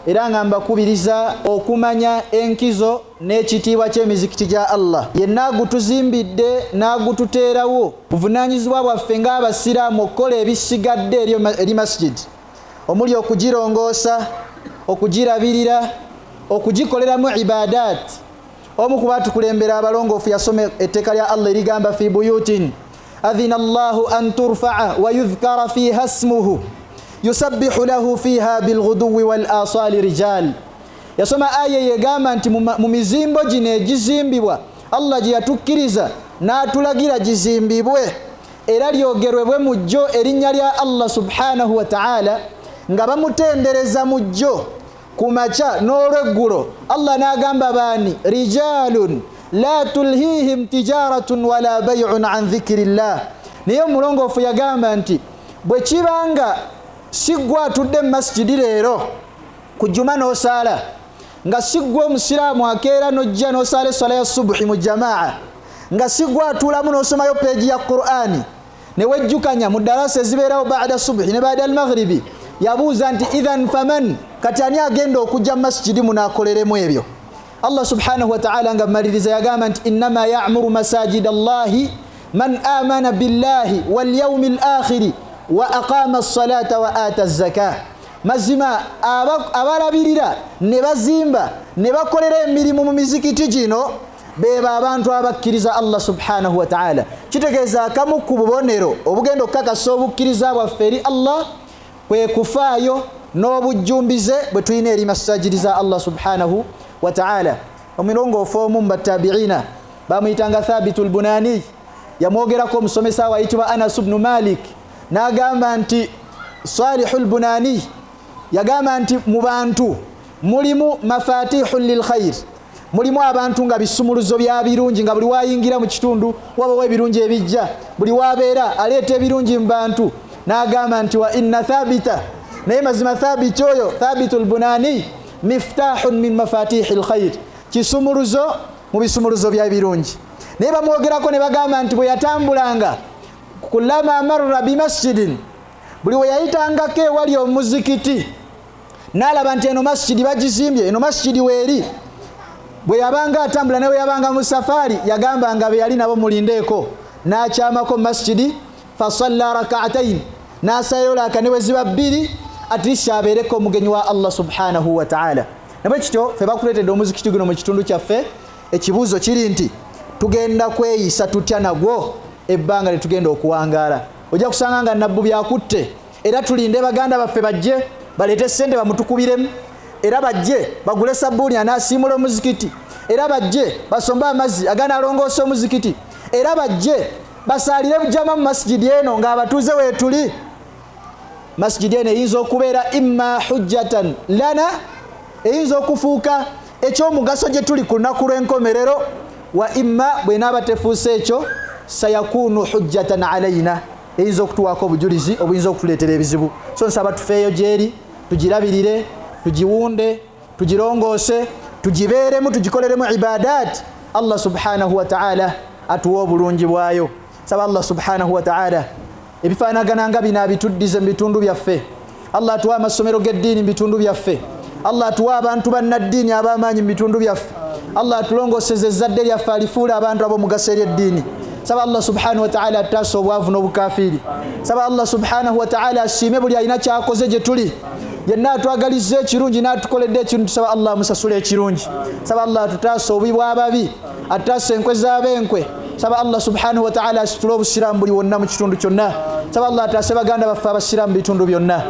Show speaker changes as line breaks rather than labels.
era nga mbakubiriza okumanya enkizo n'ekitiibwa ky'emizikiti gya Allah. Yenna agutuzimbidde n'agututeerawo buvunaanyizibwa bwaffe ng'abasiraamu okukola ebisigadde eri masjid, omuli okugirongoosa, okugirabirira, okugikoleramu ibadat. Omu ku batukulembera abalongoofu yasoma etteeka lya Allah erigamba fi buyutin adhina Allahu an turfa'a wa yudhkara fiha ismuhu yusabbihu lahu fiha bilghuduwi wal asali rijal. Yasoma aya yegamba nti mu mizimbo gino egizimbibwa Allah gye yatukkiriza n'atulagira gizimbibwe era lyogerwebwe mu jjo erinnya lya Allah subhanahu wa ta'ala nga bamutendereza mu jjo ku makya n'olweggulo. Allah n'agamba baani rijalun la tulhihim tijaratun wala bay'un an dhikrillah. Naye omulongoofu yagamba nti bwe kibanga siggwa atudde mu masjidi leero ku jjuma n'osaala, nga siggwa omusiraamu akeera n'ojja n'osaala essala ya subuhi mu jamaa, nga siggwa atuulamu n'osomayo peegi ya Qur'ani ne wejjukanya mu darasa ezibeerawo baada subuhi ne baada al-maghribi, yabuuza nti idhan faman, kati ani agenda okujja mu masjidi munaakoleremu ebyo? Allah subhanahu wa ta'ala nga maliriza yagamba nti innama ya'muru masajida Allahi man amana billahi wal yawmil akhiri wa aqama as-salata wa ata az-zakah. Mazima abalabirira ne bazimba ne bakolera emirimu mu mizikiti gino beba abantu abakkiriza Allah subhanahu wa ta'ala. Kitegeeza akamu ku bubonero obugenda okukakasa obukkiriza bwaffe eri Allah kwe kufaayo n'obujjumbize bwe tulina eri masajidi za Allah subhanahu wa ta'ala. Omulongoofu omu mu batabiina bamuyitanga Thabitul Bunani, yamwogerako omusomesa wayitibwa Anas ibn Malik n'agamba nti Salihul Bunani yagamba nti mu bantu mulimu mafatihun lil khair, mulimu abantu nga bisumuluzo bya birungi, nga buli wayingira mu kitundu wabawo ebirungi ebijja, buli wabeera aleeta ebirungi mu bantu. N'agamba nti wa inna thabita, naye mazima Thabit oyo Thabitul Bunani miftahun min mafatihil khair, kisumuluzo mu bisumuluzo bya birungi. Naye bamwogerako ne bagamba nti bwe yatambulanga kullama marra bimasjidin, buli we yayitangako ewali omuzikiti n'alaba nti eno masjidi bagizimbye, eno masjidi weeri, bwe yabanga atambula nawe yabanga mu safaari yagambanga be yali nabo mulindeeko, n'akyamako masjidi fasalla rak'atayn, n'asayo laka ne weziba bbiri atisha abeereko omugenyi wa Allah subhanahu wa ta'ala. Nabwe kityo ffe bakuleetedde omuzikiti guno mu kitundu kyaffe, ekibuuzo kiri nti tugenda kweyisa tutya nagwo ebbanga lye tugenda okuwangaala? Ojja kusanga nga nabbu byakutte, era tulinde baganda baffe bajje baleete ssente bamutukubiremu, era bajje bagule sabbuuni anaasiimula omuzikiti, era bajje basombe amazzi aganaalongoosa omuzikiti, era bajje basaalire bujama mu masjidi eno ng'abatuuze weetuli. Masjidi eno eyinza okubeera imma hujjatan lana, eyinza okufuuka ekyomugaso gye tuli ku lunaku lw'enkomerero, wa imma bwenaaba tefuuse ekyo sayakunu hujjatan alayna, eyinza okutuwaako obujulizi obuyinza okutuleetera ebizibu. So nsaba tufeeyo gyeri, tugirabirire, tugiwunde, tugirongoose, tugibeeremu, tugikoleremu ibadat. Allah subhanahu wa ta'ala atuwa obulungi bwayo. Saba Allah subhanahu wa ta'ala ebifaanagana nga bino abituddize mu bitundu byaffe. Allah atuwa amasomero g'eddiini mu bitundu byaffe. Allah atuwa abantu bannaddiini ab'amaanyi mu bitundu byaffe. Allah atulongooseze ezzadde lyaffe alifuula abantu ab'omugaso eri eddiini. Saba Allah subhanahu wa ta'ala ataasa obwavu n'obukafiiri. Saba Allah subhanahu wa ta'ala asiime buli alina kyakoze gye tuli. Yenna atwagalizza ekirungi n'atukoledde ekirungi, tusaba Allah amusasule ekirungi. Saba Allah atutaasa obubi bw'ababi, atutaasa enkwe z'abenkwe. Saba Allah subhanahu wa ta'ala asitule obusiraamu buli wonna mu kitundu kyonna. Saba Allah ataase baganda baffe abasiraamu mu bitundu byonna.